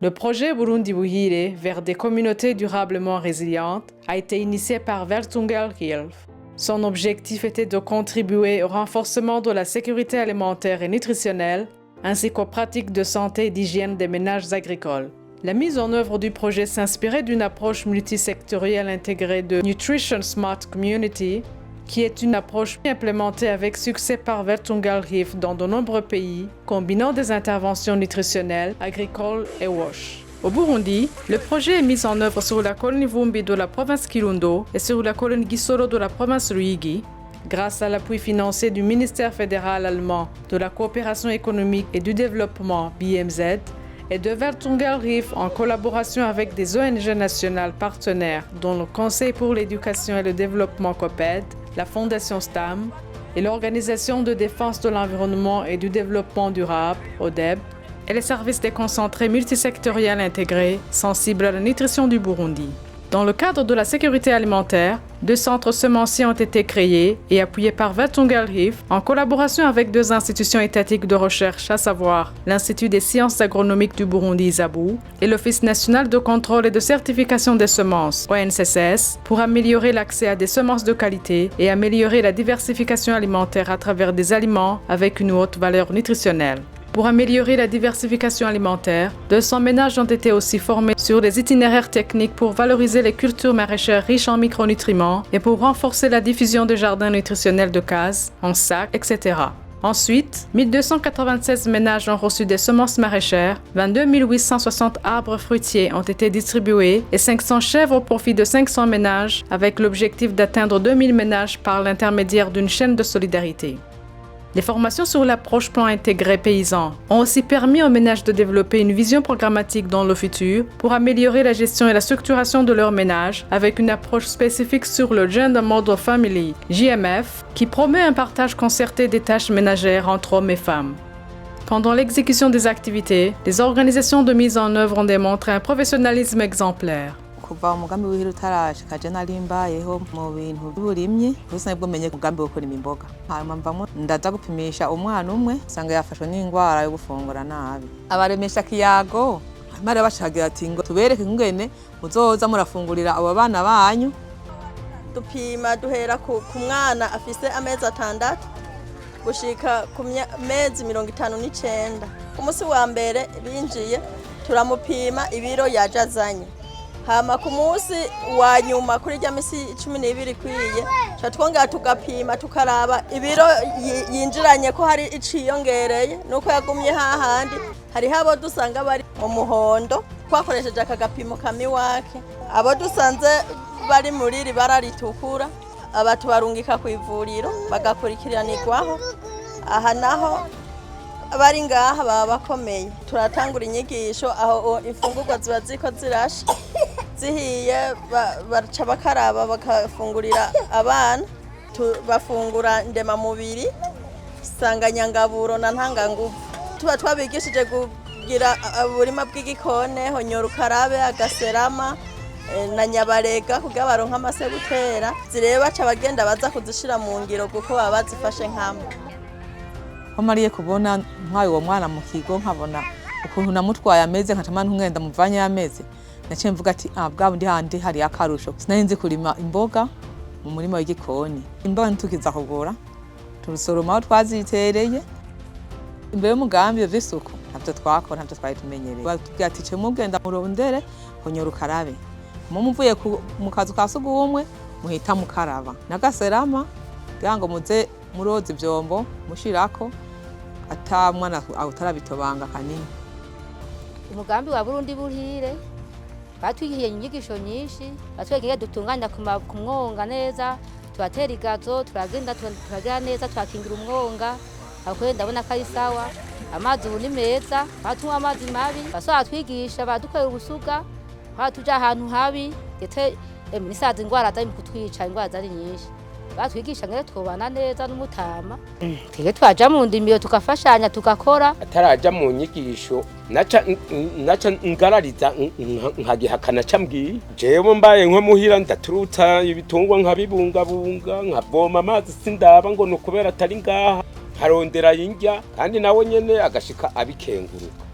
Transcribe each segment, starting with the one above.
Le projet Burundi Buhire vers des communautés durablement résilientes a été initié par Weltungelhilfe. Son objectif était de contribuer au renforcement de la sécurité alimentaire et nutritionnelle, ainsi qu'aux pratiques de santé et d'hygiène des ménages agricoles. La mise en œuvre du projet s'inspirait d'une approche multisectorielle intégrée de Nutrition Smart Community, qui est une approche implémentée avec succès par Weltungelhilfe dans de nombreux pays, combinant des interventions nutritionnelles, agricoles et WASH. Au Burundi, le projet est mis en œuvre sur la colonie Vumbi de la province Kirundo et sur la colonie Gisoro de la province Ruyigi, grâce à l'appui financier du ministère fédéral allemand de la coopération économique et du développement BMZ et de Weltungelhilfe en collaboration avec des ONG nationales partenaires dont le Conseil pour l'éducation et le développement COPED, la Fondation STAM et l'Organisation de défense de l'environnement et du développement durable, ODEB, et les services déconcentrés multisectoriels intégrés sensibles à la nutrition du Burundi. Dans le cadre de la sécurité alimentaire, 2 centres semenciers ont été créés et appuyés par Weltungelhilfe en collaboration avec 2 institutions étatiques de recherche, à savoir l'Institut des sciences agronomiques du Burundi, ISABU, et l'Office national de contrôle et de certification des semences, ONCCS, pour améliorer l'accès à des semences de qualité et améliorer la diversification alimentaire à travers des aliments avec une haute valeur nutritionnelle. Pour améliorer la diversification alimentaire, 200 ménages ont été aussi formés sur des itinéraires techniques pour valoriser les cultures maraîchères riches en micronutriments et pour renforcer la diffusion de jardins nutritionnels de cases, en sacs, etc. Ensuite, 1296 ménages ont reçu des semences maraîchères, 22 860 arbres fruitiers ont été distribués et 500 chèvres au profit de 500 ménages avec l'objectif d'atteindre 2000 ménages par l'intermédiaire d'une chaîne de solidarité. Les formations sur l'approche plan intégré paysan ont aussi permis aux ménages de développer une vision programmatique dans le futur pour améliorer la gestion et la structuration de leurs ménages avec une approche spécifique sur le Gender Model Family, JMF, qui promeut un partage concerté des tâches ménagères entre hommes et femmes. Pendant l'exécution des activités, les organisations de mise en œuvre ont démontré un professionnalisme exemplaire. kuva umugambi w'ihira utarashika je narimbayeho mu bintu by'uburimyi rusange bwomenye umugambi wo kurima imboga hanyuma mvamo ndaza gupimisha umwana umwe sanga yafashwe n'indwara yo gufungura nabi abaremesha kiyago mara bashagira ati ngo tubereke ingene muzoza murafungurira abo bana banyu dupima duhera ku mwana afise amezi 6 gushika ku mezi 59 ku munsi wa mbere binjiye turamupima ibiro yajazanye hama ku munsi wa nyuma kuri rya misi 12 kwiye twongera tugapima tukaraba ibiro yinjiranye ko hari iciyongereye nuko yagumye hahandi hari habo dusanga bari mu muhondo twakoresheje akagapimo kamiwake abo dusanze bari muri ribara ritukura abatu barungika ku ivuriro bagakurikiranirwaho aha naho abari ngaha baba bakomeye turatangura inyigisho aho imfungurwa ziba ziko zirasha zihiye baca bakaraba bakafungurira abana bafungura ndema mubiri sanganyangaburo na ntanganguvu tuba twabigishije kugira uburima bw'igikone honyora ukarabe agaserama na nyabarega kugira baronka amase gutera zireba ca bagenda baza kuzishira mu ngiro kuko baba bazifashe nkama Mariye kubona ntwaye uwo mwana mu kigo nkabona ukuntu namutwaye ameze nkatama ntungenda muvanye ameze naciye mvuga ati bwa ndi handi hari akarusho sinari nzi kurima imboga mu murima w'igikoni imboga ntukiza kugura turusoroma aho twazitereye imbere y'umugambi w'isuku ntabyo twakora ntabyo twari tumenyereye batubwira ati cyo mugenda murondere honyora ukarabe mumuvuye mu kazu ka sugumwe muhita mukaraba nagaserama kugira ngo muze muroza ivyombo mushirako ata mwana utarabitobanga kanini. Umugambi wa Burundi Buhire batwigiye inyigisho nyinshi batwegeye dutunganya ku mwonga neza tubatera igazo turagenda turagira neza twakingira umwonga akwenda ndabona ko ari sawa amazi ubu ni meza batunywa amazi mabi basora twigisha badukorera ubusuga batuja ahantu habi ndetse nisaza ingwara zari kutwica ingwara zari nyinshi batwigisha ngere twobana neza n'umutama twige twaja mu ndimiro tukafashanya tugakora ataraja mu nyigisho naca ngarariza nkagihakana cambwi jewe mbaye nko muhira ndaturuta ibitungwa nkabibungabunga nkavoma amazi sindaba ngo no kubera atari ngaha harondera yinjya kandi nawe nyene agashika abikenguruka.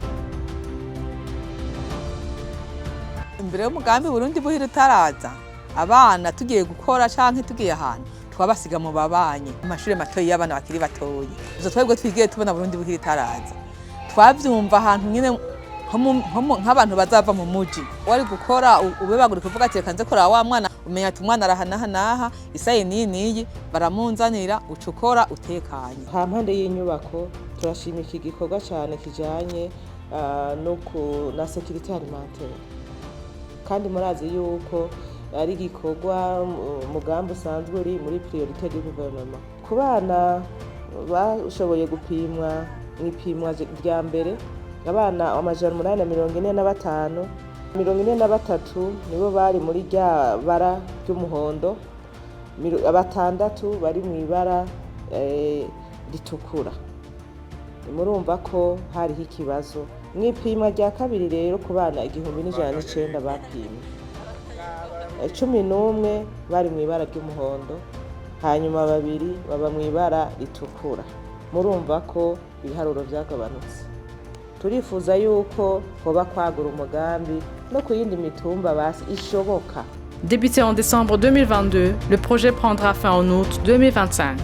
imbere y'umugambi Burundi buhire utaraza abana tugiye gukora canke tugiye ahantu twabasiga mu babanyi amashuri matoyi y'abana bakiri batoyi izo twebwe twigiye tubona Burundi buhire itaraza twavyumva ahantu nyine nk'abantu bazava mu muji wari gukora ube baguri kuvuga ati kanze kora wa mwana umenya ati umwana arahanaha isaye niyi baramunzanira ucukora utekanye. Ha mpande y'inyubako turashima iki gikorwa cyane kijanye na sécurité alimentaire kandi murazi yuko ari gikorwa umugambi usanzwe uri muri priorité du gouvernement ku bana bashoboye gupimwa mw'ipimwa rya mbere abana 845 43 nibo bari muri rya bara ry'umuhondo 6 bari mu ibara ritukura murumva ko hariho ikibazo mw'ipimwa rya kabiri rero ku bana 1109 bapimwe 11 bari mu ibara ry'umuhondo hanyuma 2 baba mu ibara ritukura murumva ko ibiharuro byagabanutse turifuza yuko hoba kwagura umugambi no ku yindi mitumba basi ishoboka. Débuté en décembre 2022, le projet prendra fin en août 2025.